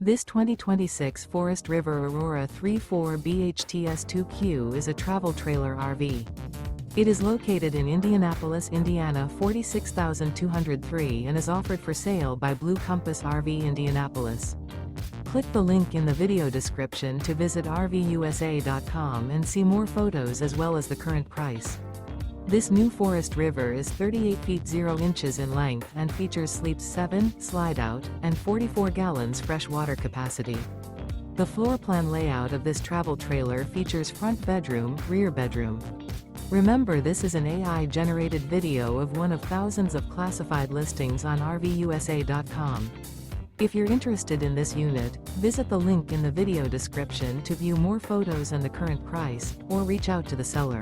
This 2026 Forest River Aurora 3.4 BHTS2Q is a travel trailer RV. It is located in Indianapolis, Indiana 46203 and is offered for sale by Blue Compass RV Indianapolis. Click the link in the video description to visit RVUSA.com and see more photos as well as the current price. This new Forest River is 38 feet 0 inches in length and features sleeps 7, Slideout, and 44 gallons fresh water capacity. The floor plan layout of this travel trailer features front bedroom, rear bedroom. Remember, this is an AI-generated video of one of thousands of classified listings on RVUSA.com. If you're interested in this unit, visit the link in the video description to view more photos and the current price, or reach out to the seller.